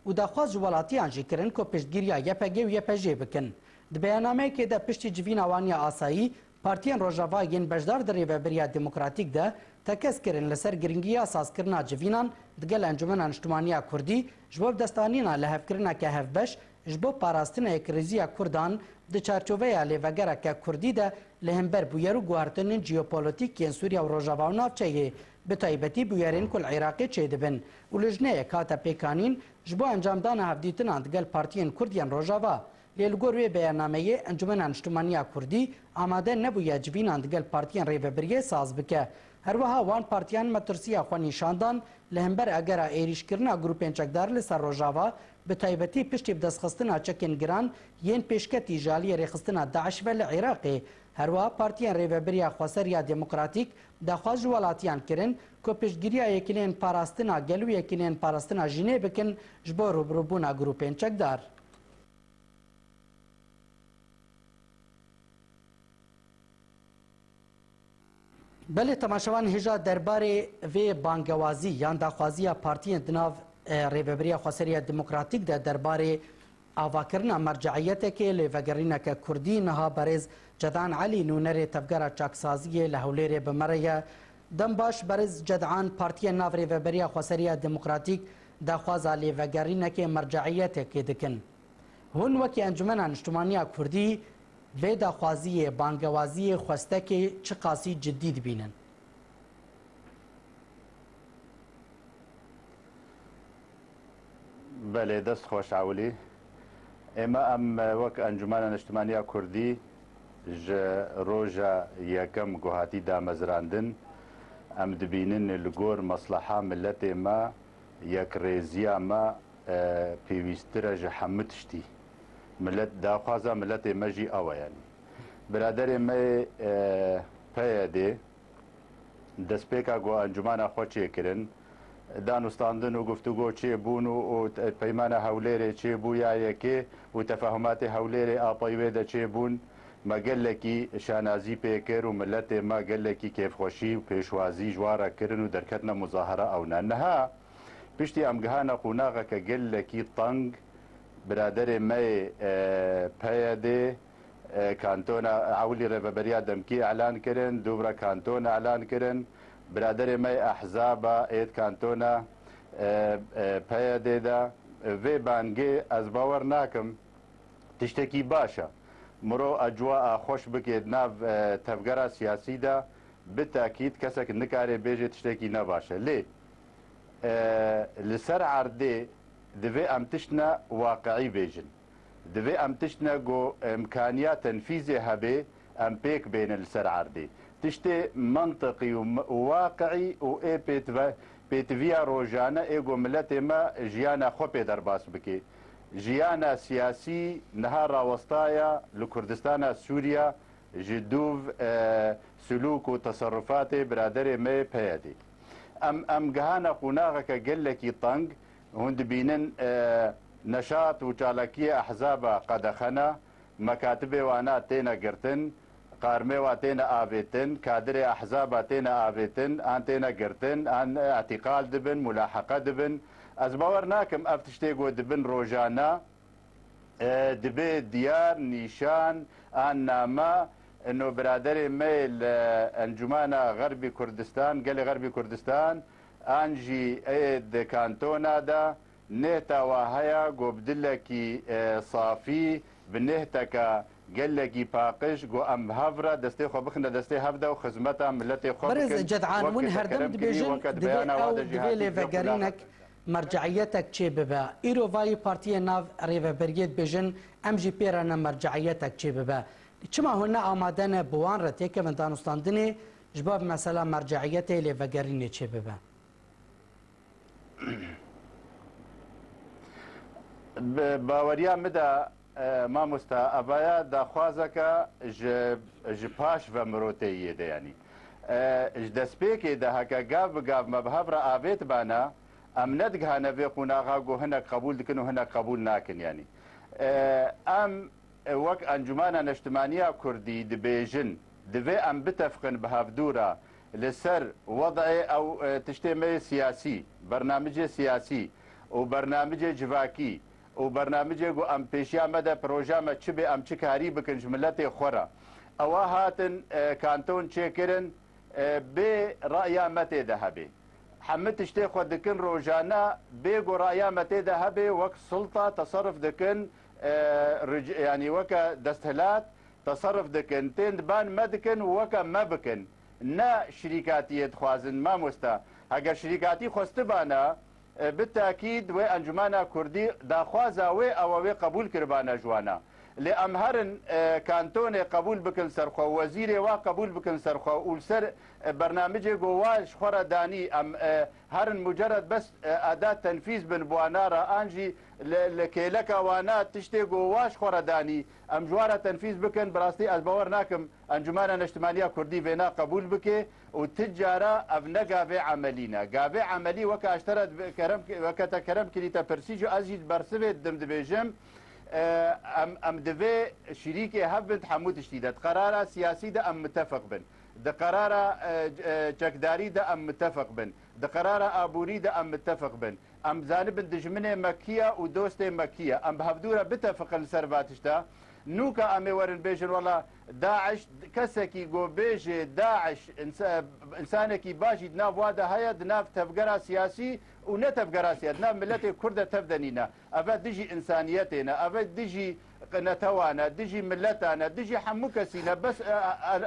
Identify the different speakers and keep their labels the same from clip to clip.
Speaker 1: و داخواز ولاتیان جی کرن کو پشتگیریا یپگی و یپجی بکن. د بیانامه کې د پشتي جوین اوانیا آسایی پارتیان روجاوا ین بجدار درې وبریا دموکراتیک ده تکس کرن لسر گرینگیا اساسکرنا جوینان دگل انجمن انشتمانیا کردی جواب دستانینا لهفکرنا که هفبش جبو پاراستنا کریزیا کردان د چارچوبه الی وگرا که کردی ده لهمبر بویرو گوارتن جیوپولیتیک ین سوریا و روجاوا نافچه به تایبەتی بویارین کل عێراقی چێدەبن و لژنەیە کاتە پێکانین ji bo encamdana hevdîtinan digel partiyên Kurdiyan Rojava lê li gor wê beyannameyê Encumena Niştimaniya Kurdî amade nebûye civînan digel partiyên rêvebiriyê saz bike. Her wiha wan partiyan metirsiya xwe nîşandan li hember egera êrîşkirina grûpên çekdar li ser Rojava bi taybetî piştî bi destxistina çekên giran yên pêşketî ji aliyê rêxistina Daeş ve li Iraqê. Her wiha partiyên rêvebiriya Xweseriya Demokratîk daxwaz ji welatiyan kirin ku piştgiriya yekînên parastina gel û yekînên parastina jînê bikin ji bo rûbirûbûna grûpên çekdar. Belê temaşevan hêja derbarê vê bangewazî yan daxwaziya partiyên di nav rêvebiriya Xweseriya Demokratîk de derbarê avakirina merceiyeteke lêvegerîneke Kurdî niha berêz Cedan Elî nûnerê tevgera çaksaziyê li Hewlêrê bi mereye dem baş berêz Cedan partiyên nav rêveberiya Xweseriya Demokratîk daxwaza lêvegerînekê merceiyeteke dikin. Hûn wekî Encumena Niştimaniya Kurdî vê daxwaziyê bangewaziyê xwestekê çi qasî ciddî dibînin?
Speaker 2: Belê dest xweş Ewlî. Ême em wek Encumena Niştimaniya Kurdî ji roja yekem guhatî damezrandin em dibînin li gor mesleha milletê me yekrêziya me pêwîstir e ji hemû tiştî. Millet daxwaza milletê me jî ew e yanî. Biraderê me PYD destpêka got encumena xwe çêkirin danûstandin û guftûgo çêbûn û peymana Hewlêrê çêbûya yekê û tefehumatê Hewlêrê apayî wê de çêbûn me gelekî şanazî pêkir û milletê me gelekî kêfxweşî û pêşwazî ji wan re kirin û derketina muzahara ew ne. Niha piştî em gihana qûnaxeke gelekî teng biraderê me PYD kantona Ewlî rêveberiya demkî elan kirin dûvra kantona elan kirin biraderê me ehzaba êd kantona PYD de vê bangê ez bawer nakim tiştekî baş e mirov ecwa xweş bike nav tevgera siyasî de bi tekîd kesek nikare bêje tiştekî ne baş e lê li ser erdê divê em tiştine waqiî bêjin divê em tiştine got imkaniya tenfîzê hebe em pêk bênin li ser erdê tiştê mantiqî û waqiî û ê pêtiviya rojane ê got milletê me jiyana xwe pê derbas bike jiyana siyasî niha rawestaya li Kurdistana Sûriya ji dûv sulûk û teserrufatê biraderê me PYD. Em gihana qûnaxeke gelekî teng hûn dibînin neşat û çalakiyê ehzaba qedexena mekatibê wana têne girtin qarmê wa têne avêtin kadirê ehzaba têne avêtin an têne girtin an etîqal dibin mulaheqe dibin ez bawer nakim ev tiştê got dibin rojane dibe diyar nîşan an name انه برادري ميل انجمانا غربي كردستان قال غربي كردستان انجي ايد كانتونا دا نيتا وهيا قبدلكي صافي بنهتك قال لك باقش جو ام هافرا دستي خو بخنا دستي هفدا وخدمتها ملتي خو
Speaker 1: برز جدعان وين هردم دبيجن دبي فقرينك مرجعيتك چه ببا ايرو واي بارتي ناف ريفبريت بيجن ام جي بيرانا مرجعيتك چه ببا چما هنا آمادن بوان را تیکه من دانستاندنی جباب مثلا مرجعیت لیوگرینی چه ببن
Speaker 2: باوریا مدا ما مستا ابایا داخوازکا جپاش و مروتیه ده یعنی جدسپیکی ده هکا گاو مبهب را آویت بانا ام ندگهانه وی قوناغا گو هنک قبول دکن و هنک قبول ناکن یعنی ام وەک ئەنجومانە نیشتیمانیە کوردی دبێژن divê em bitefqin bi hevdûra li ser wedayê ew tiştê me siyasî bernamicê siyasî و برنامج جواکی و برنامج گو ام پیشیا مده پروژه ما چه به ام چه کاری بکن ملت خورا او هاتن کانتون چکرن به رأی مت ذهبي حمد تشتي خود دكن روجانا بيجو رأي مت ذهبي وك سلطة تصرف دكن يعني وكا دستهلات تصرف دكن تندبان مدكن وكا ما بكن نا شركاتي خوازن ما مستا اگر شركاتي خوستبانا بالتاكيد و انجمانا كردي داخوازا و او قبول كربانا جوانا لامهرن كانتون قبول بكن سرخو وزير وا قبول بكن سرخو ولسر برنامج جواش خورا داني ام هرن مجرد بس اداه تنفيذ بن بوانارا انجي لكيلكا وانا تشتي جواش خورا داني ام جوارا تنفيذ بكن براستي ازبور ناكم انجمانا الاجتماعيه كردي فينا قبول بك وتجاره ابنغا في عملينا غابي عملي وكا اشترت كرم وكا كرم كليتا برسيجو ازيد برسبه دمدبيجم ام دفي شريكي هبنت حمود شديدة قرار سياسي ده ام متفق بن ده قرار جكداري ده ام متفق بن ده قرار ابوري ده ام متفق بن ام زانب دجمنه مكيه ودوست مكيه ام بهفدوره بتفق السرفاتش ده نوكا امي ورن بيجن والله داعش كسكي جو بيجي داعش انسانكي باجي دناف وادا هيا دناف تفقرا سياسي ونتفقرا سياسي دناف ملتي كردة تفدنينا افا دجي انسانيتنا افا دجي نتوانا دجي ملتانا دجي حموكسينا بس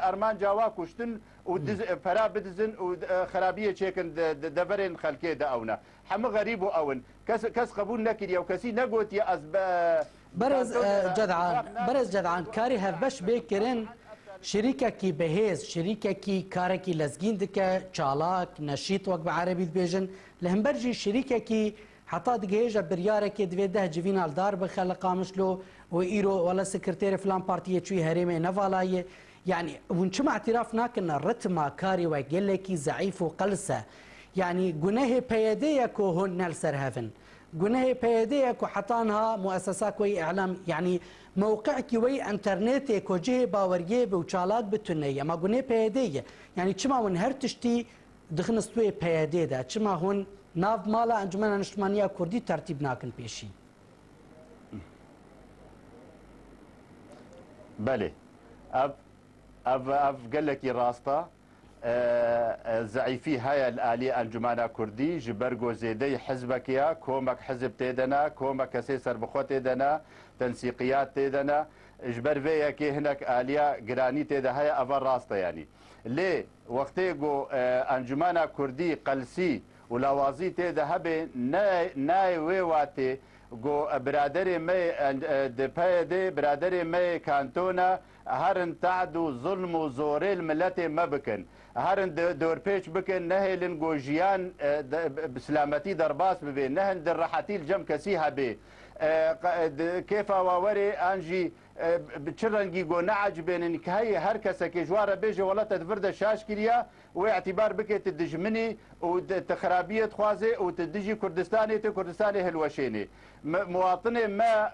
Speaker 2: ارمان جاوا كشتن ودز فرا بدزن وخرابيه تشيكن دبرين خلكي دا اونا حمو غريب اون كس قبول نكر يا وكسي نقوت يا
Speaker 1: برز جدعان کاری هفبش بکرن شریکه کی بهز شریکه کی کاری کی لزگین دکه چالاک نشیط وقت بعربی بیجن لهم برجی شریکه کی حتی دگهیج بریاره که دوی ده جوین الدار بخلق قامشلو و ایرو ولا سکرتیر فلان پارتیه چوی هرمه نوالایه يعني ونشم اعتراف ناكن الرتم كاري وجلكي ضعيف وقلسه يعني جناه بيديه كو هن السرهفن جناه بيديه كو حطانها مؤسسات كوي اعلام يعني موقعك وي انترنت كو جه باوريه بوشالات بتنيه ما جناه بيديه يعني كما ون هرتشتي دخنستوي بيديه ده كما هون ناف مالا انجمن الاجتماعيه كردي ترتيب ناكن بيشي
Speaker 2: بله اف قال لك راستا زعيفي هاي الآلية أنجمانا كردي جبرجو زيدي حزبك يا كومك حزب تيدنا كومك سيسر بخو تيدنا تنسيقيات تيدنا جبر فيا كي هناك آلية جراني تيدا هاي أفر راستا يعني ليه وقتي جو أنجمانا كردي قلسي ولوازي تيدا هبي ناي ويواتي جو برادري مي دي برادري مي كانتونا هرن تعدو ظلم وزوري الملت ما بكن هرن دور بيش بكن نهلن جوجيان بسلامتي درباس ببين نهن درحتي الجم كسيها بي كيف واوري انجي بتشرنجي جو نعج بين هي هركسه كجواره بيجي ولا تدفرد شاش كليا واعتبار بكي تدجمني وتخرابيه خوازي وتدجي كردستاني هلوشيني مواطني ما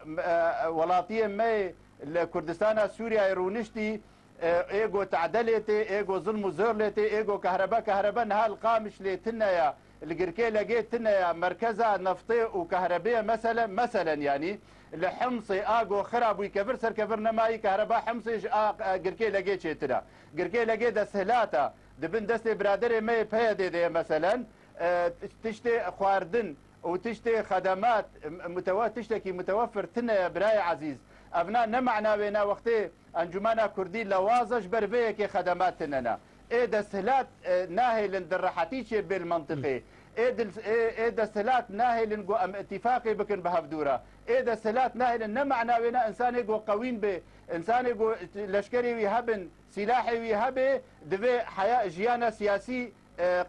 Speaker 2: ولاطيه ما لكردستان سوريا يرونشتي ايجو تعدلتي ايجو ظلم وزورلتي ايجو كهرباء نهال قامش لتنيا الجركي لقيت تنيا مركزها نفطي وكهربيه مثلا يعني لحمصي اجو خراب ويكفر سر كفرنا ماي كهرباء حمصي جركي لقيت شيتنا جركي لقيت دسهلاتا دبن دستي برادري ماي بيدي مثلا تشتي خواردن وتشتي خدمات تشتكي متوفر تنيا براي عزيز ابناء نمعنا بينا وقتي انجمانا كردي لوازج بربيك خدماتنا ايه دسهلات ناهي لندرحتيش بالمنطقي ايه دسهلات ناهي لنقو اتفاقي بكن بهفدوره ايه دسهلات ناهي لنمعنا بينا انسان يقو قوين به انسان يقو لشكري ويهبن سلاحي ويهبه دبي حياة جيانا سياسي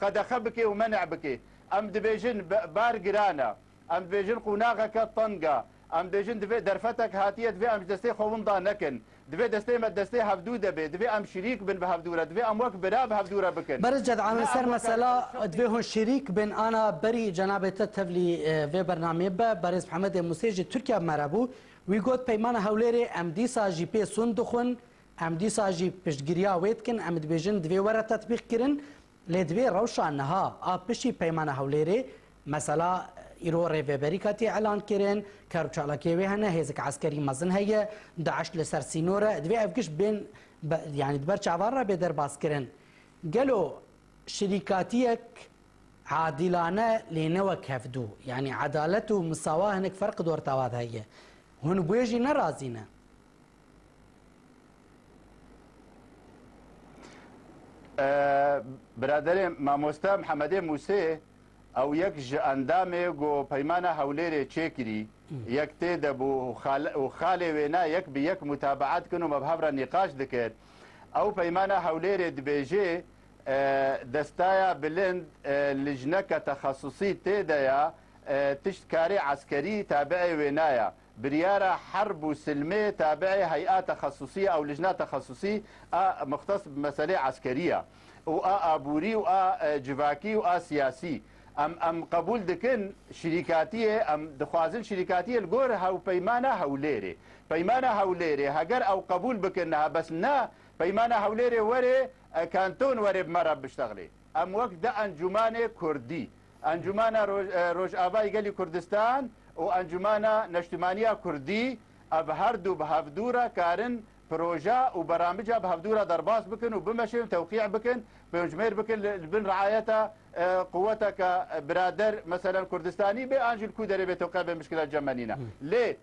Speaker 2: قد خبك ومنع بك ام دبيجن بار جرانا ام دبيجن قناغك طنقه ام بيجن دفي درفتك هاتيه دفي ام دستي خووندا نكن دفي دستي هفدوده بي دفي ام شريك بن بهفدوره دفي ام وك بلا بهفدوره بكن
Speaker 1: برجد عن سر مساله دفي هون شريك بن انا بري جناب تتفلي في برنامج برز محمد موسيجي تركيا مرابو ويقول بيمان هوليري ام ديسا جي بي صندوقن ام ديسا جي بشجريا ويتكن ام بيجن دفي ورا تطبيق كرن لدفي روشا انها بشي بيمان هوليري مساله ایرو ریوبری کاتی اعلان کرن کار چالاکی و هنه هزک عسکری مزن هي داعش لسر سینوره دوی افکش بین يعني دبر چاوار را به در باز کرن قالوا شركاتيك عادلانه لنوك هفدو يعني عدالة ومساواة هناك فرق دور تواد هي هون بويجي نرازينا
Speaker 2: برادر مامۆستا محەممەدێ موسێ ئەو یەک ژ ئەندامێ گۆ پەیمانە هەولێرێ چێکری یەک تێدەبوو و خاڵێ وێنا یەک بە یەک متابعاتکن و مەبهەڕە نیقاش دەکرد ئەو پەیمانە هەولێرێ دبێژێ دەستایە بلند لژنەکە تەخەسوسی تێدایە تشتکاری عسکەری تابعی وێنایە بريارة حرب وسلمية تابعة هيئات تخصصية أو لجنات تخصصية مختص بمسألة عسكرية وأبوري وجفاكي وسياسي أم قبول دكن شركاتية أم دخوازن شركاتية الجور هاو بيمانة هوليري بيمانة هوليري هجر أو قبول بكنها بس نا بيمانة هوليري وري كانتون وري بمرة بشتغلي أم وقت ده أنجمانة كردي أنجمانة روج آباي قالي كردستان وأنجمانة نشتمانية كردي أبهردو بهفدورة كارن بروجا وبرامجها بهفدورة درباس بكن وبمشي توقيع بكن بجمير بكن بن رعايتها قوتك برادر مثلا كردستاني بأنجل كودري بتوقع بمشكلة جمانينا ليه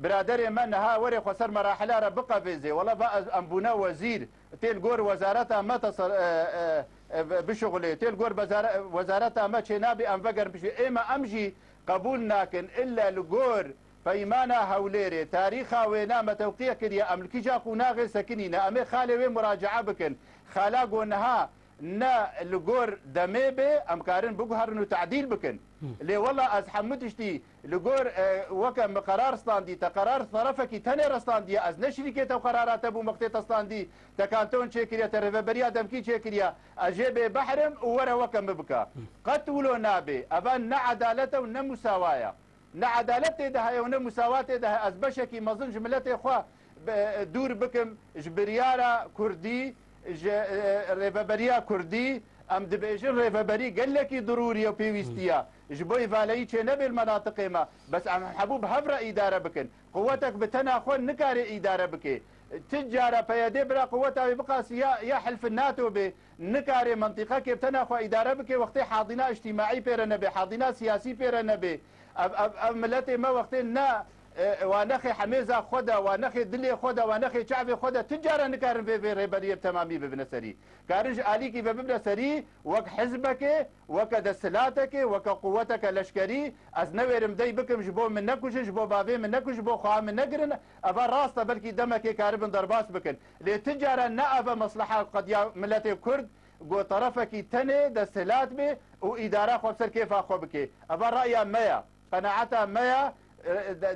Speaker 2: برادر من ها وري خسر مراحل ربقى فيزي والله بقى أنبونا وزير تيل جور وزارتها ما تصل بشغله تيل جور وزارتها ما شنابي أنفجر بشي إما أمشي قبول ناكن إلا لجور فيمانا هوليري تاريخها وينام توقيع كريا أملكي جاكو ناغي سكنينا أمي خالي وين مراجعة بكن خالاقو نها نا لجور دميبي أمكارن بقهرن وتعديل بكن لي والله أز حمدشتي لجور وكم قرار ستاندي تقرار طرفك تنير ستاندي أز نشري كي قرارات أبو مقتي ستاندي تكانتون شكريا ترفبريا دمكي شكريا أجيب بحرم وورا وكم بكا قتلوا نابي أبان نعدالته ونمساوايا نعدالته ده ونمساواته ده أز بشكي مظن جملته إخوة دور بكم جبريارا كردي ريفبريا كردي ام دبيجن ريفبري قال لك ضروري وبيويستيا جبوي فالي نبي المناطق ما بس ام حبوب هبره اداره بكن قوتك بتناخون نكاري اداره بك تجاره فيدي بلا قوتها بقى يا حلف الناتو بنكاري منطقه كيف تناخو اداره بك وقت حاضنه اجتماعي بيرنا بحاضنه سياسي بيرنا ب ملتي ما وقتنا ونخي حميزة خدا ونخي دلي خدا ونخي شعبي خدا تجارة نكارن في ريبرية تمامي ببنى سري كارنج آليكي ببنى سري وك حزبك وك دسلاتك وك قوتك لشكري از نويرم دي بكم جبو من نكوش جبو بابي من نكوش جبو خواه من نقرن أبا راستا بلكي دمك كاربن درباس بكن لتجارة نأبا مصلحة قد يا ملتي كرد قو طرفك تني دسلات بي وإدارة خوبسر كيف أخو بكي أبا رأيا ميا قناعتا ميا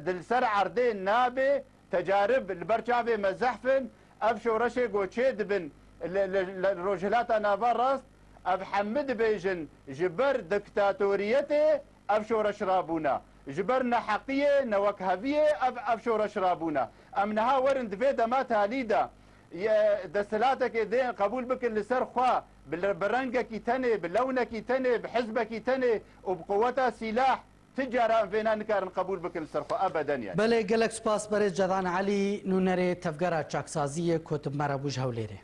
Speaker 2: دلسر عردين نابي تجارب البرشافي مزحفن افشو رشي قوتشيد بن الروجلات نافار راست اب حمد بيجن جبر دكتاتوريتي افشو رشرابونا جبرنا حقية نوكهفية افشو رشرابونا امنها ورند في دمات هاليدا دسلاتك دين قبول بك لسر خوا بالرنقك تني بلونك تني بحزبك تني وبقوتها سلاح تجارة فينا نكارن قبول بكل صرفه أبدا يعني.
Speaker 1: بله گلک سپاس برای جدان علی نونره تفگرا چاکسازی کتب مرا بوج هوليره